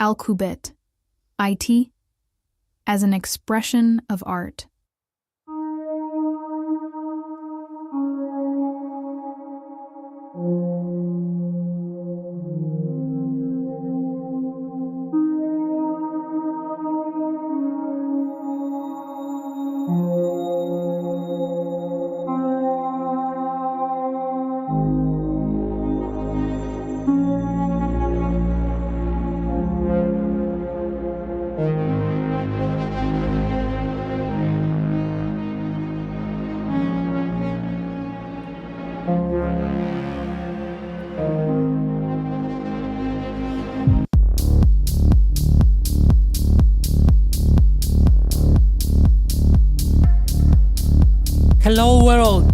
Alqubit, IT, as an expression of art. Hello world!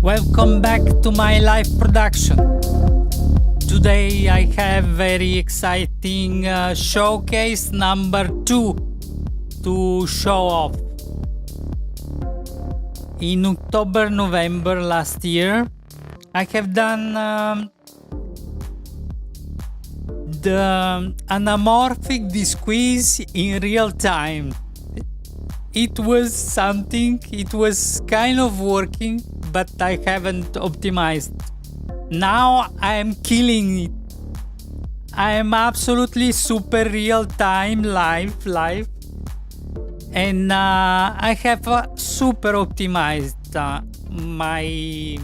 Welcome back to my live production. Today I have very exciting showcase number 2 to show off. In October-November last year I have done the anamorphic Desqueeze in real time. It was something, it was kind of working, but I haven't optimized. Now I am killing it. I am absolutely super real time live, and I have super optimized my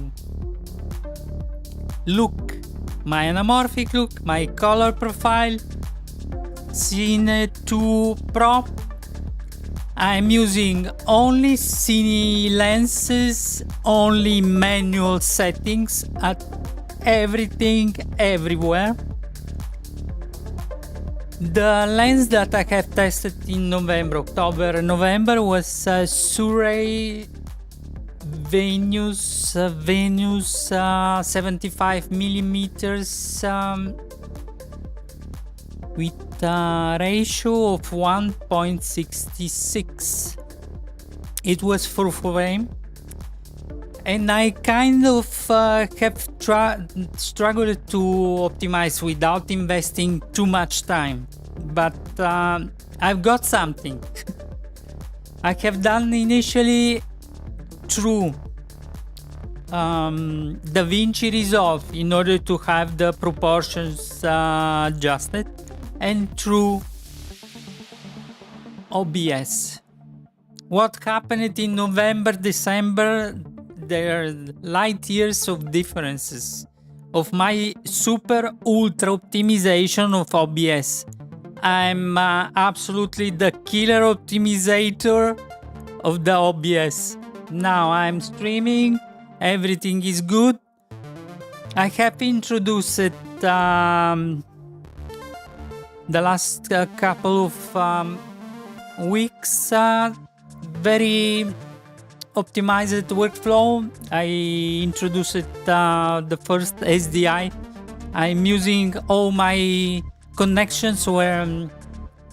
look. My anamorphic look, my color profile, Cine 2 Pro. I'm using only Cine lenses, only manual settings at everything, everywhere. The lens that I have tested in October-November was Surrey Venus 75 millimeters with a ratio of 1.66. It was full frame, and I kind of have struggled to optimize without investing too much time, but I've got something. I have done initially through DaVinci Resolve in order to have the proportions adjusted, and through OBS. What happened in November, December, there are light years of differences of my super ultra optimization of OBS. I'm absolutely the killer optimizator of the OBS. Now I'm streaming, everything is good. I have introduced the last couple of weeks very optimized workflow. I introduced the first SDI. I'm using all my connections were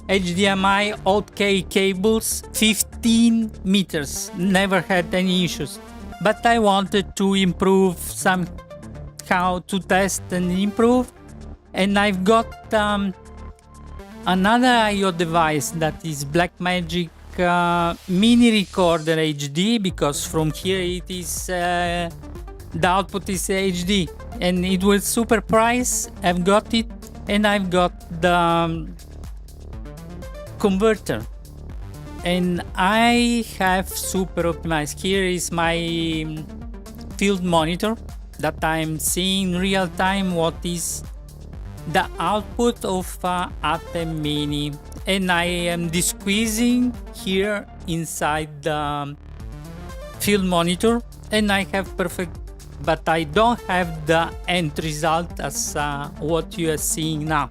HDMI OK cables, 15 meters, never had any issues. But I wanted to improve somehow, to test and improve, and I've got another I/O device that is Blackmagic Mini Recorder HD, because from here it is the output is HD, and it was super price. I've got it, and I've got the converter, and I have super optimized. Here is my field monitor that I'm seeing real time what is the output of ATEM Mini, and I am desqueezing here inside the field monitor, and I have perfect, but I don't have the end result as what you are seeing now.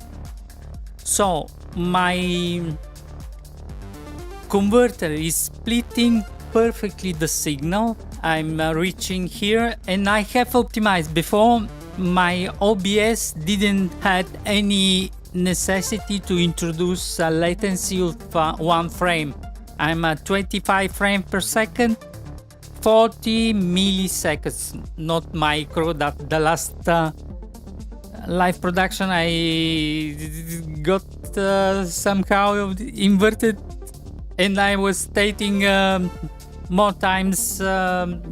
So my converter is splitting perfectly the signal. I'm reaching here, and I have optimized. Before, my OBS didn't have any necessity to introduce a latency of 1 frame. I'm at 25 frames per second, 40 milliseconds, not micro, that the last live production, I got somehow inverted, and I was stating more times,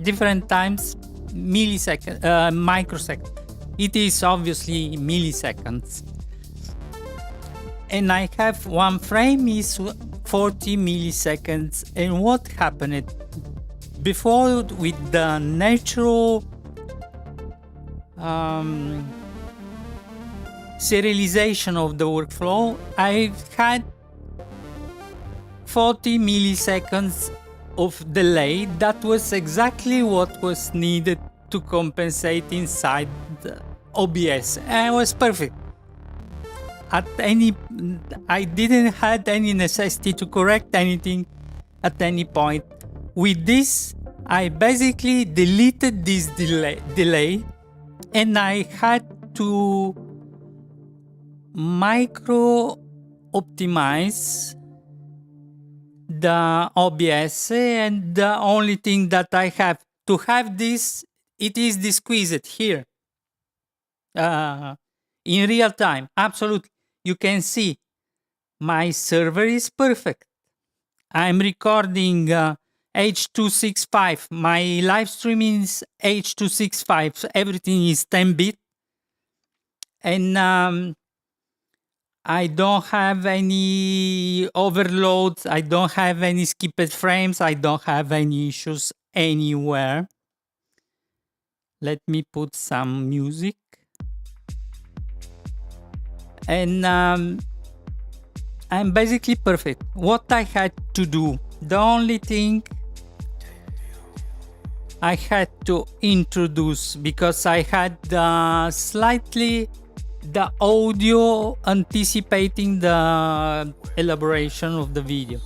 different times, microsecond. It is obviously milliseconds. And I have one frame is 40 milliseconds. And what happened before with the natural serialization of the workflow, I've had 40 milliseconds of delay. That was exactly what was needed to compensate inside the OBS. And it was perfect. I didn't have any necessity to correct anything at any point. With this, I basically deleted this delay, and I had to micro optimize the OBS, and the only thing that I have to have this, it is Desqueezed here in real time. Absolutely. You can see my server is perfect. I'm recording H.265. My live streaming is H.265. So everything is 10-bit. And I don't have any overloads. I don't have any skipped frames. I don't have any issues anywhere. Let me put some music. And I'm basically perfect. What I had to do, the only thing I had to introduce, because I had slightly the audio anticipating the elaboration of the video.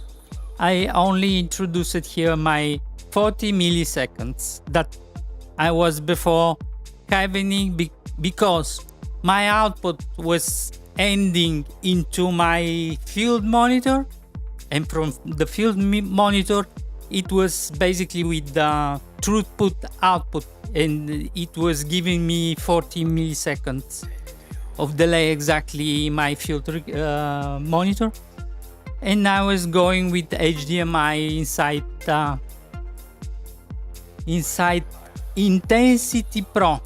I only introduced here my 40 milliseconds that I was before having because my output was ending into my field monitor, and from the field monitor it was basically with the throughput output, and it was giving me 40 milliseconds of delay exactly my field monitor. And I was going with HDMI inside Intensity Pro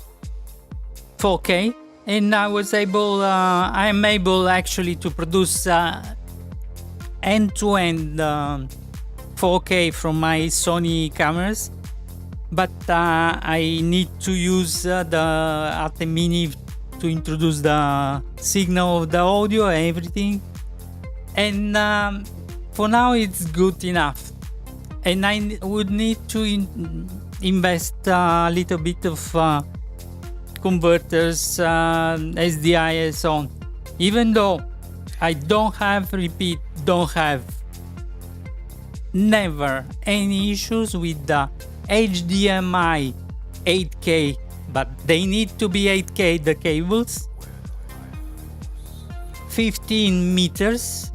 4K. And I was able, I'm able actually to produce end-to-end 4K from my Sony cameras, but I need to use the ATEM Mini to introduce the signal of the audio and everything. And for now it's good enough. And I would need to invest a little bit of converters, SDI and so on. Even though I never any issues with the HDMI 8K, but they need to be 8K, the cables, 15 meters,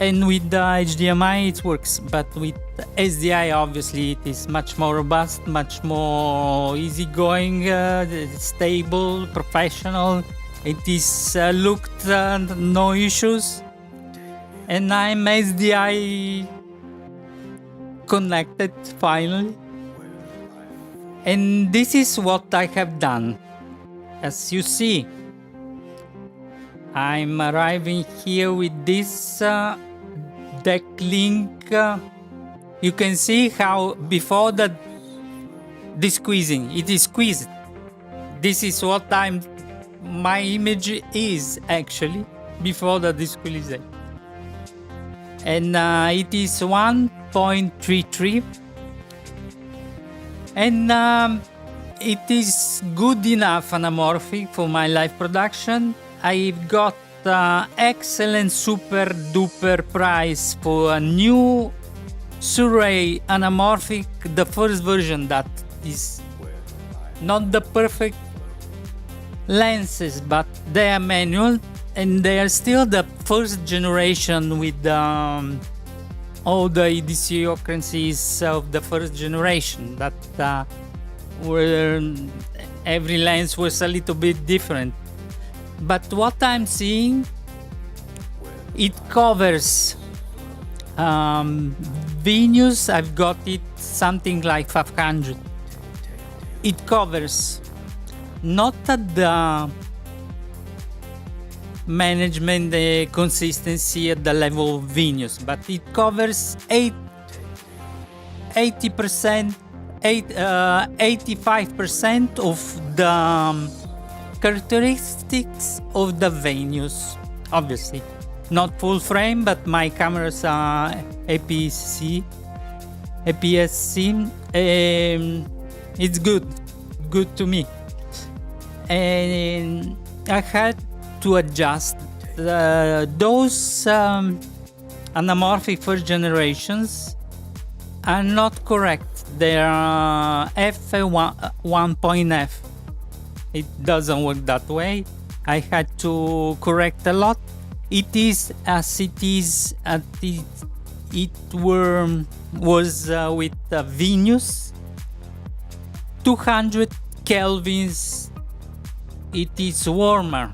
and with the HDMI it works, but with SDI obviously it is much more robust, much more easygoing, stable, professional. It is looked no issues, and I'm SDI connected finally. And this is what I have done. As you see, I'm arriving here with this deck link. You can see how before the desqueezing, it is squeezed. This is what my image is actually before the desqueezing. And it is 1.33. And it is good enough anamorphic for my live production. I've got excellent super duper price for a new Surrey anamorphic, the first version that is not the perfect lenses, but they are manual and they are still the first generation with all the idiosyncrasies of the first generation, that where every lens was a little bit different. But what I'm seeing, it covers Venus. I've got it something like 500. It covers not at the management, the consistency at the level of Venus, but it covers 80%, 85% of the characteristics of the Venus. Obviously, not full frame, but my cameras are APS-C. It's good to me. And I had to adjust those anamorphic first generations are not correct. They are f1.f. It doesn't work that way. I had to correct a lot. It is as it is. Was with Venus 200 kelvins. It is warmer,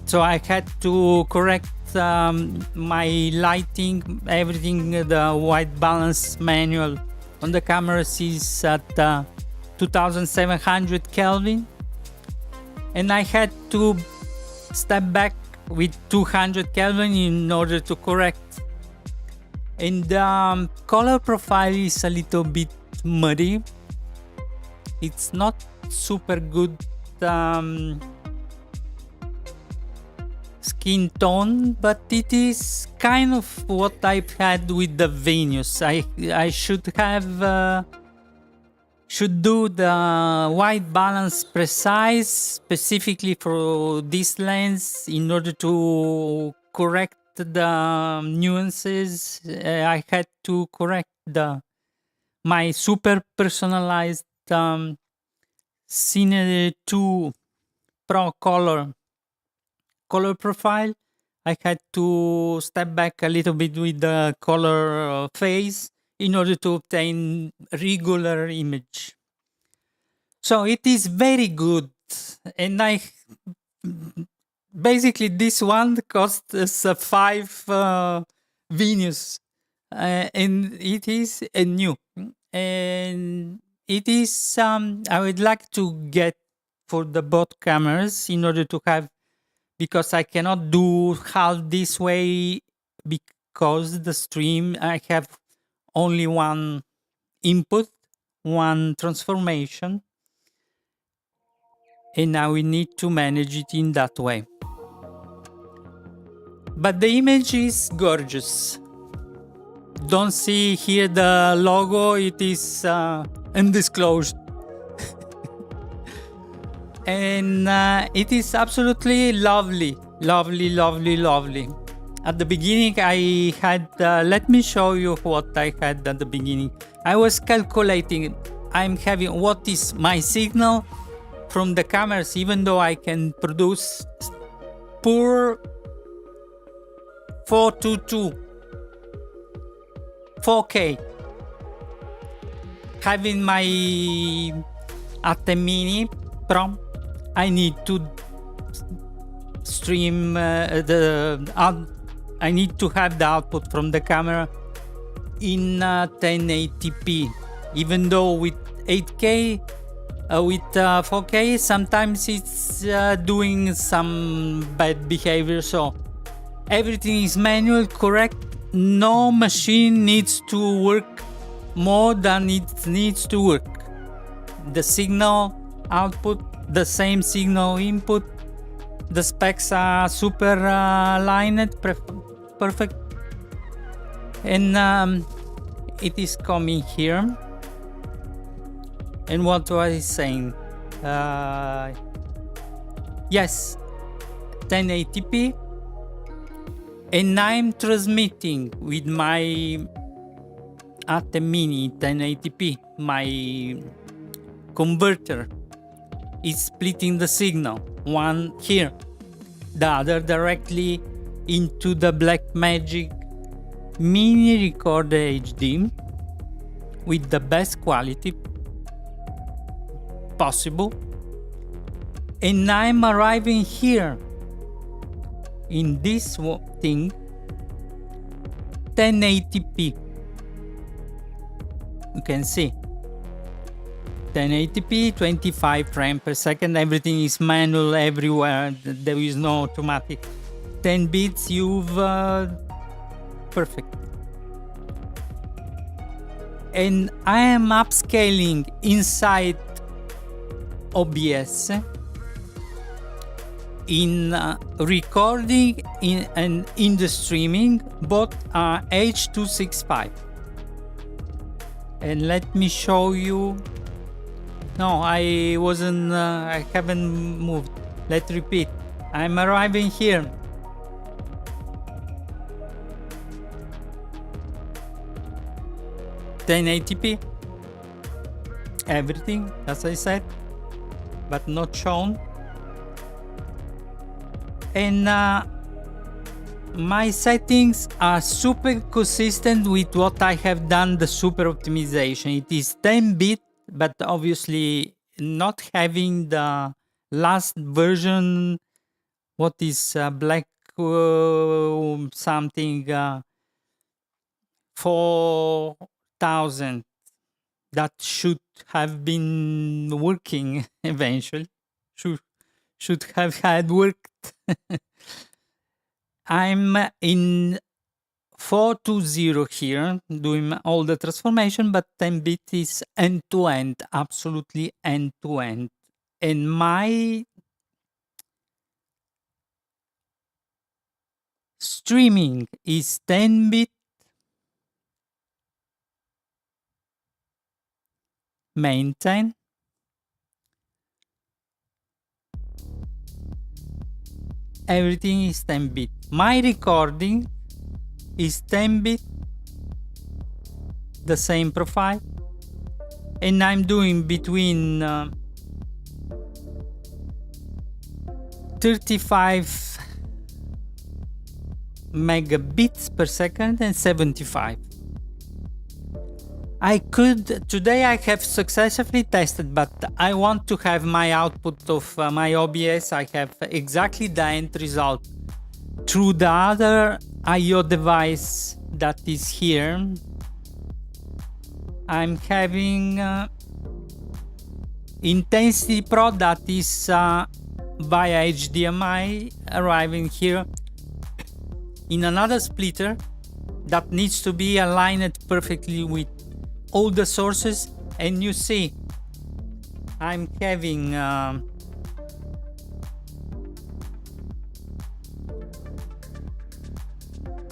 so I had to correct my lighting, everything. The white balance manual on the cameras is at 2700 Kelvin, and I had to step back with 200 Kelvin in order to correct. And the color profile is a little bit muddy. It's not super good skin tone, but it is kind of what I've had with the Venus. I should do the white balance precise specifically for this lens in order to correct the nuances. I had to correct my super personalized Cine 2 Pro color profile. I had to step back a little bit with the color phase in order to obtain regular image. So it is very good, and basically this one cost us 5 Venus, and it is new, and it is I would like to get for the both cameras in order to have, because I cannot do half this way because the stream I have only one input, one transformation, and now we need to manage it in that way. But the image is gorgeous. Don't see here the logo, it is undisclosed. And it is absolutely lovely. At the beginning I had, let me show you what I had at the beginning. I was calculating, I'm having what is my signal from the cameras, even though I can produce poor 422 4K. Having my ATEM Mini Pro, I need to stream I need to have the output from the camera in 1080p. Even though with 8K, with 4K, sometimes it's doing some bad behavior. So everything is manual, correct. No machine needs to work more than it needs to work. The signal output, the same signal input, the specs are super aligned, perfect. And it is coming here. And what was I saying? Yes, 1080p. And I'm transmitting with my ATEM Mini 1080p. My converter is splitting the signal, one here, the other directly into the Blackmagic Mini Recorder HD with the best quality possible. And I'm arriving here in this thing 1080p. You can see 1080p, 25 frames per second. Everything is manual everywhere. There is no automatic. 10 bits, you've perfect. And I am upscaling inside OBS in recording and in the streaming, both are H.265. And let me show you. No, I wasn't, I haven't moved. Let's repeat. I'm arriving here. (1080p), everything as I said, but not shown. And my settings are super consistent with what I have done, the super optimization. It is 10-bit, but obviously not having the last version, what is black something 4000, that should have been working eventually, should have had worked. I'm in 420 here, doing all the transformation, but 10-bit is end-to-end, absolutely end-to-end. And my streaming is 10-bit maintain. Everything is 10-bit. My recording is 10-bit, the same profile, and I'm doing between 35 megabits per second and 75. Today I have successfully tested, but I want to have my output of my OBS. I have exactly the end result through the other I/O device that is here. I'm having Intensity Pro that is via HDMI arriving here in another splitter that needs to be aligned perfectly with all the sources. And you see I'm having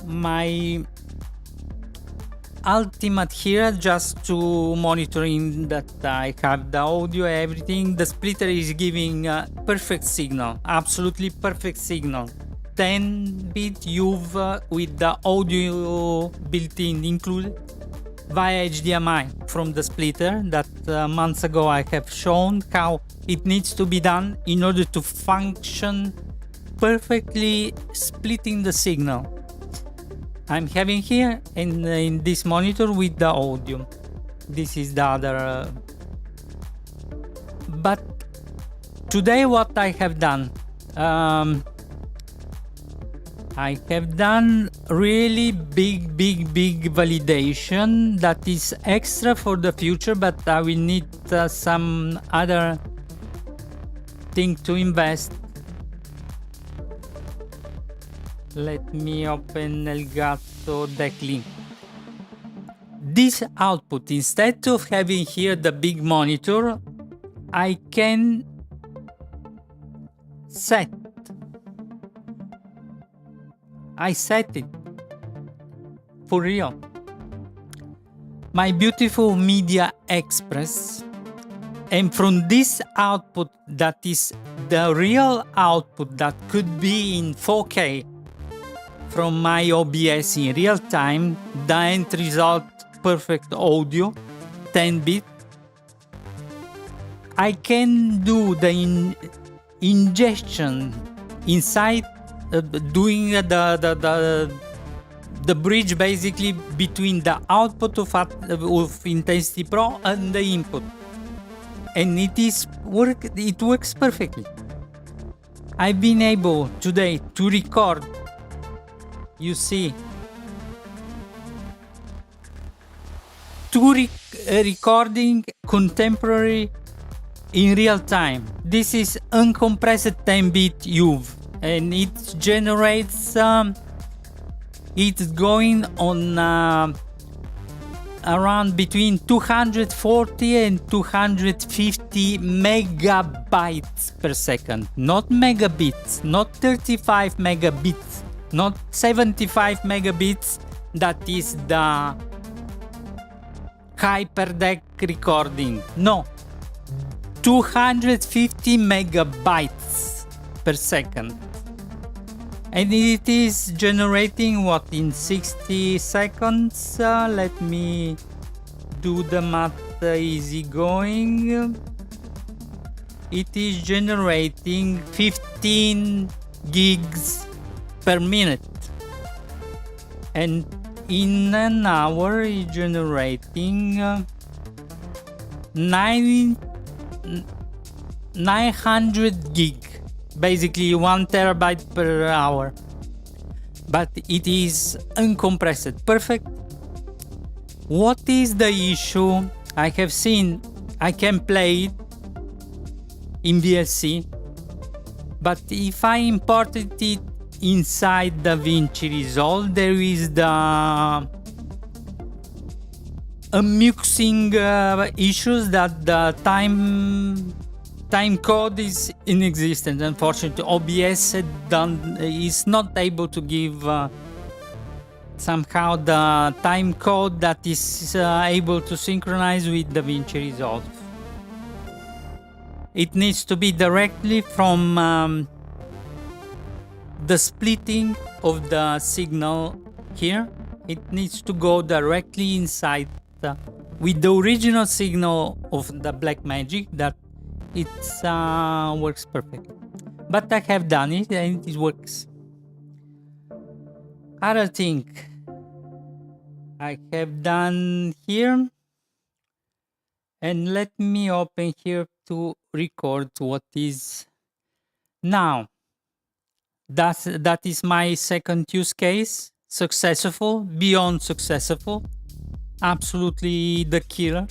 my ultimate here just to monitoring that I have the audio, everything. The splitter is giving perfect signal, absolutely perfect signal. 10-bit UV with the audio built-in included via HDMI from the splitter that months ago I have shown how it needs to be done in order to function perfectly, splitting the signal. I'm having here in this monitor with the audio. This is the other. But today what I have done, I have done really big validation that is extra for the future, but I will need some other thing to invest. Let me open Elgato deck link. This output, instead of having here the big monitor, I can set. I set it for real. My beautiful Media Express, and from this output that is the real output that could be in 4K from my OBS in real time, the end result perfect audio, 10-bit. I can do the ingestion inside, doing the bridge basically between the output of Intensity Pro and the input, and it works perfectly. I've been able today to record, you see, recording contemporary in real time. This is uncompressed 10-bit UV, and it generates, it's going on around between 240 and 250 megabytes per second. Not megabits, not 35 megabits, not 75 megabits, that is the hyperdeck recording. No, 250 megabytes per second. And it is generating what, in 60 seconds? Let me do the math easy going. It is generating 15 gigs per minute. And in an hour is generating 900 gig. Basically 1 terabyte per hour, but it is uncompressed. Perfect. What is the issue? I have seen I can play it in VLC, but if I imported it inside DaVinci Resolve, there is the mixing issues that the time code is inexistent. Unfortunately, OBS is not able to give somehow the time code that is able to synchronize with DaVinci Resolve. It needs to be directly from the splitting of the signal here. It needs to go directly inside with the original signal of the Blackmagic, that it works perfect. But I have done it and it works. Other thing I have done here, and let me open here to record what is now. That is my second use case. Successful, beyond successful, absolutely the killer.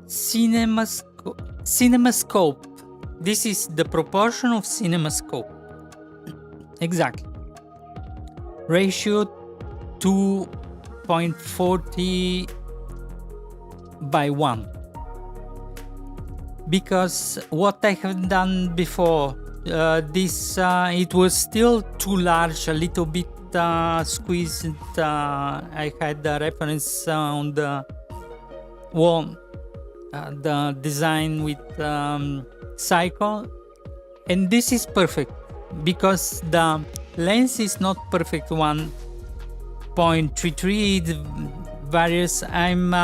CinemaScope. This is the proportion of CinemaScope. Exactly. Ratio 2.40 by 1. Because what I have done before, it was still too large, a little bit squeezed. I had the reference on the wall. The design with cycle, and this is perfect because the lens is not perfect 1.33, it varies. I'm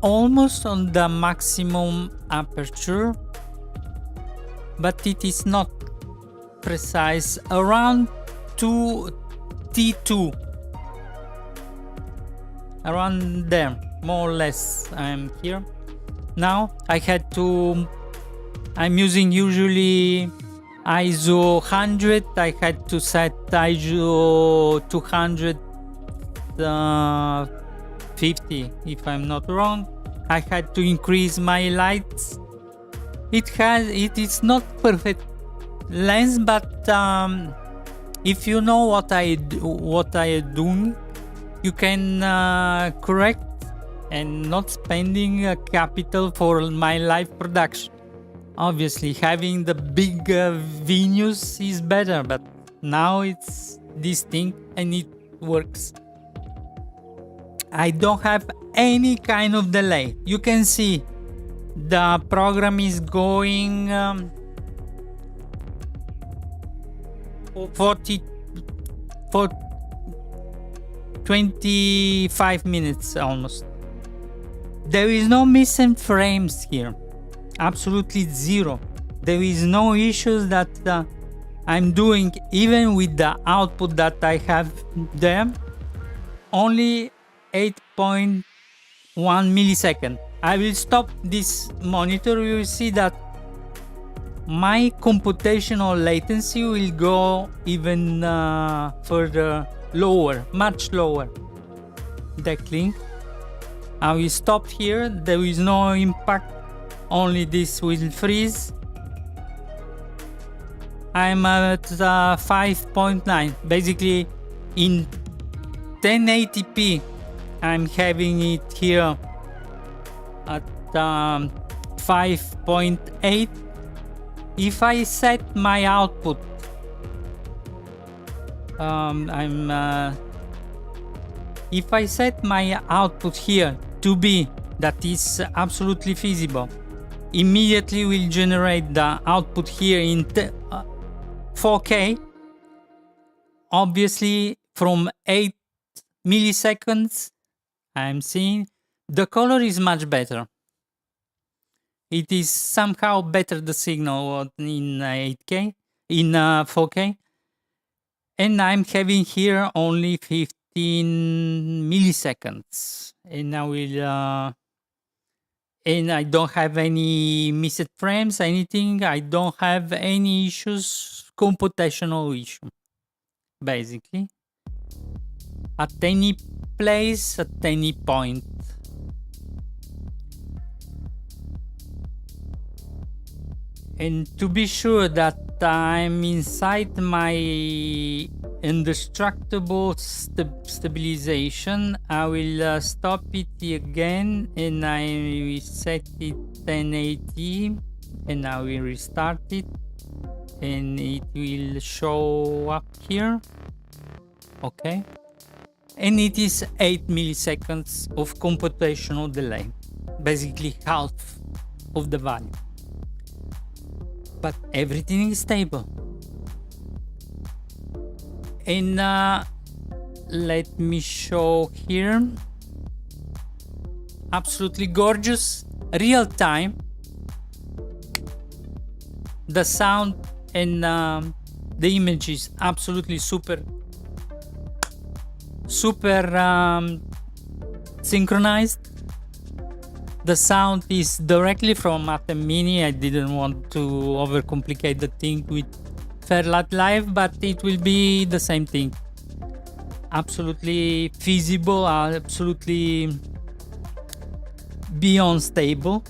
almost on the maximum aperture, but it is not precise, around 2T2, around there, more or less. I'm here. Now I'm using usually ISO 100. I had to set ISO 250 if I'm not wrong. I had to increase my lights. It is not perfect lens, but if you know what I am doing, you can correct and not spending capital for my live production. Obviously, having the big venues is better, but now it's this thing and it works. I don't have any kind of delay. You can see the program is going 25 minutes almost. There is no missing frames here, absolutely zero. There is no issues that I'm doing, even with the output that I have there. Only 8.1 millisecond. I will stop this monitor. You will see that my computational latency will go even further lower, much lower. Decklink. I will stop here. There is no impact, only this will freeze. I'm at 5.9. Basically, in 1080p, I'm having it here at 5.8. If I set my output, if I set my output here to be that is absolutely feasible, immediately will generate the output here in 4K. Obviously, from 8 milliseconds, I'm seeing the color is much better. It is somehow better the signal in 8K, in 4K. And I'm having here only 15 milliseconds. And I will, and I don't have any missed frames, anything. I don't have any issues, computational issue, basically. At any place, at any point. And to be sure that I'm inside my indestructible stabilization, I will stop it again and I will set it 1080 and I will restart it and it will show up here. Okay. And it is 8 milliseconds of computational delay, basically half of the value. But everything is stable. And let me show here. Absolutely gorgeous, real time. The sound and the image is absolutely super synchronized. The sound is directly from ATEM Mini. I didn't want to overcomplicate the thing with Fairlight Live, but it will be the same thing. Absolutely feasible, absolutely beyond stable.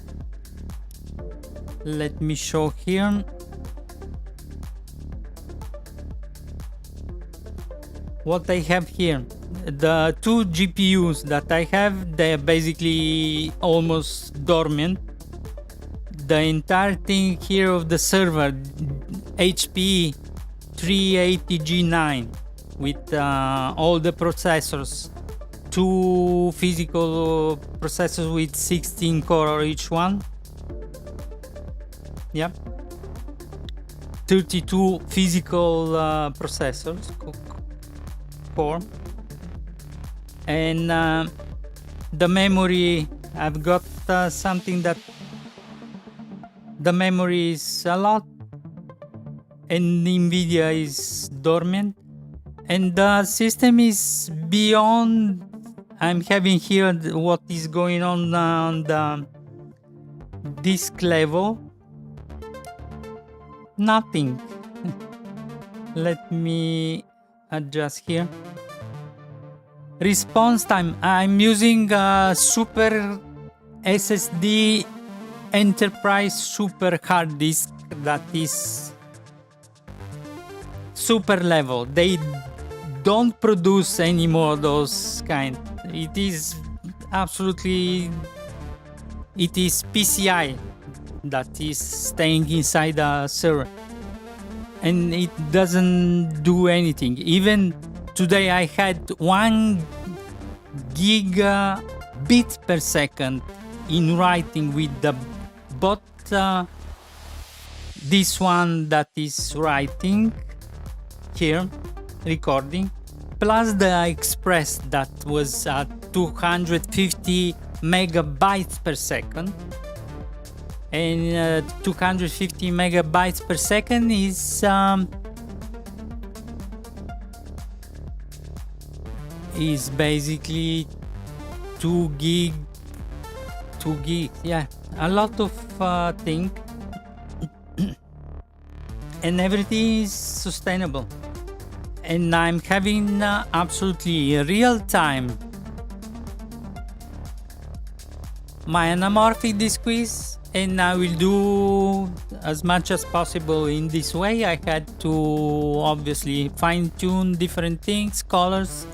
Let me show here. What I have here. The two GPUs that I have, they're basically almost dormant. The entire thing here of the server, HPE DL380G9 with all the processors, two physical processors with 16 core each one. Yep. 32 physical processors core. And the memory, I've got something that the memory is a lot and NVIDIA is dormant and the system is beyond. I'm having here what is going on the disk level. Nothing. Let me adjust here. Response time, I'm using a super SSD enterprise super hard disk that is super level. They don't produce any more those kind. It is absolutely, it is PCI that is staying inside the server and it doesn't do anything. Even today I had 1 gigabit per second in writing with the bot. This one that is writing here, recording, plus the express that was at 250 megabytes per second. And 250 megabytes per second is basically 2 2 gigs. Yeah, a lot of things. And everything is sustainable. And I'm having absolutely real time my anamorphic Desqueeze, and I will do as much as possible in this way. I had to obviously fine-tune different things, colors,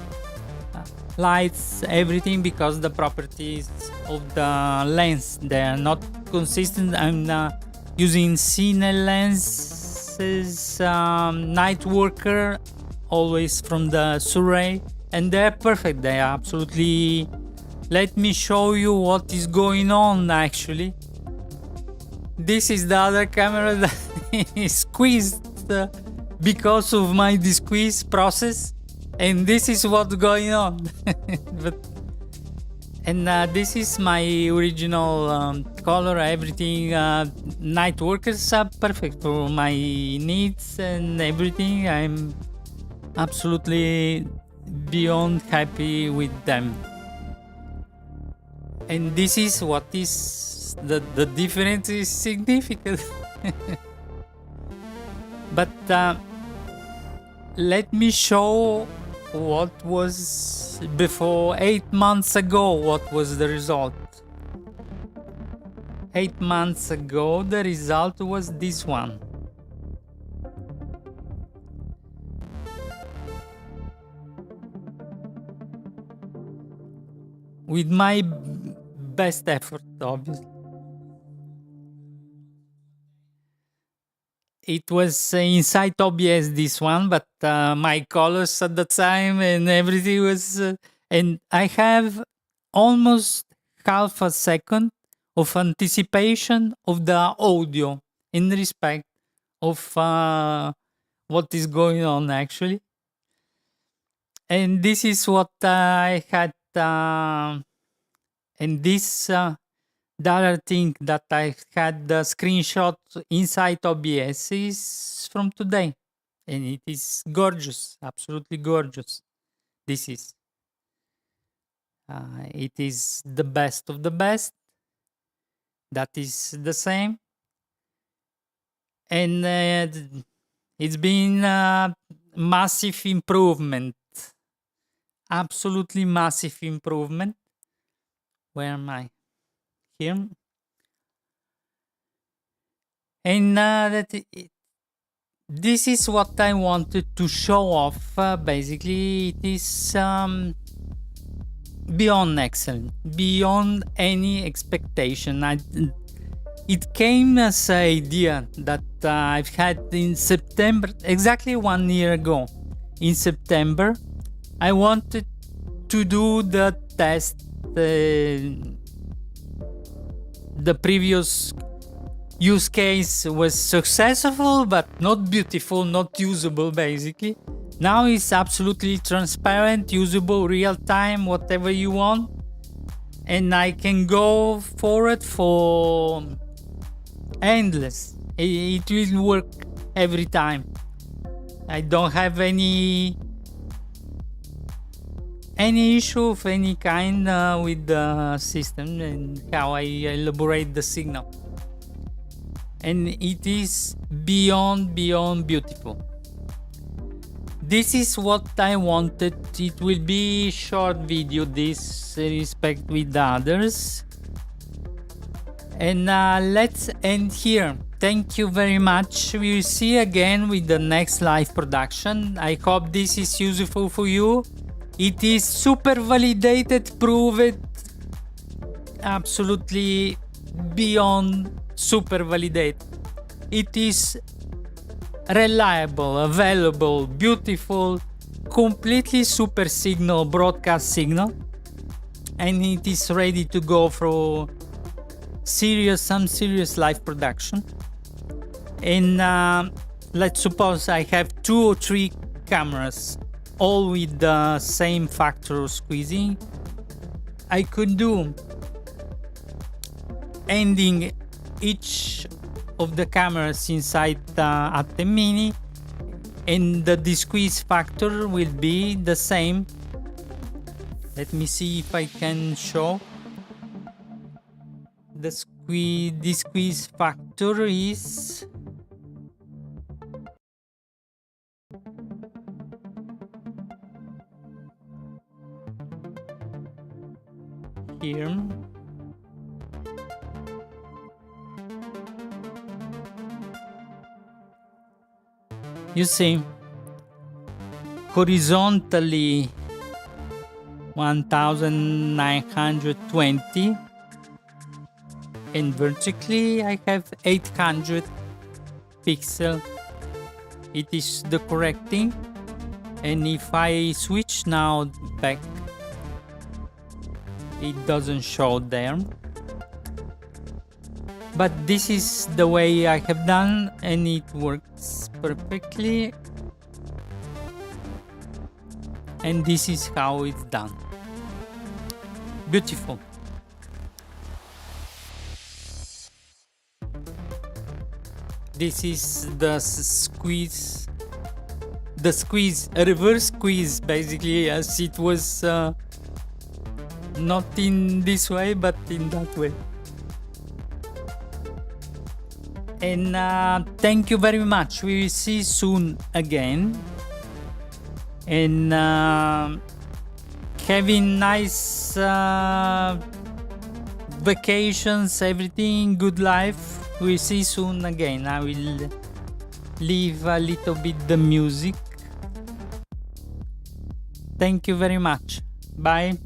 lights, everything, because the properties of the lens, they are not consistent. I'm using Cine lenses, night worker, always from the Surrey, and they're perfect. They are absolutely. Let me show you what is going on actually. This is the other camera that is squeezed because of my Desqueeze process, and this is what's going on. This is my original color, everything. Night workers are perfect for my needs and everything. I'm absolutely beyond happy with them. And this is what is the difference is significant. But let me show what was before 8 months ago. What was the result? 8 months ago, the result was this one. With my best effort, obviously. It was inside OBS, this one, but my colors at the time and everything was... and I have almost half a second of anticipation of the audio in respect of what is going on, actually. And this is what I had... and this, the other thing that I had the screenshot inside OBS is from today. And it is gorgeous, absolutely gorgeous. This is. It is the best of the best. That is the same. And it's been a massive improvement. Absolutely massive improvement. Where am I? Here. And this is what I wanted to show off. Basically, it is beyond excellent, beyond any expectation. It came as an idea that I've had in September, exactly 1 year ago. In September, I wanted to do the test. The previous use case was successful, but not beautiful, not usable, basically. Now it's absolutely transparent, usable, real time, whatever you want. And I can go forward for endless. It will work every time. I don't have any issue of any kind with the system and how I elaborate the signal. And it is beyond beautiful. This is what I wanted. It will be short video, this respect with the others. And let's end here. Thank you very much. We will see you again with the next live production. I hope this is useful for you. It is super validated, proved, absolutely beyond super validated. It is reliable, available, beautiful, completely super signal, broadcast signal, and it is ready to go for some serious live production. And let's suppose I have 2 or 3 cameras, all with the same factor of squeezing. I could do ending each of the cameras inside the ATEM Mini, and the Desqueeze factor will be the same. Let me see if I can show. The squeeze factor is here. You see, horizontally 1920 and vertically I have 800 pixels. It is the correct thing. And if I switch now back, it doesn't show there. But this is the way I have done, and it works perfectly. And this is how it's done. Beautiful. This is the squeeze. The squeeze, a reverse squeeze, basically, as it was not in this way, but in that way. And thank you very much. We will see soon again. And having nice vacations, everything, good life. We'll see soon again. I will leave a little bit the music. Thank you very much. Bye.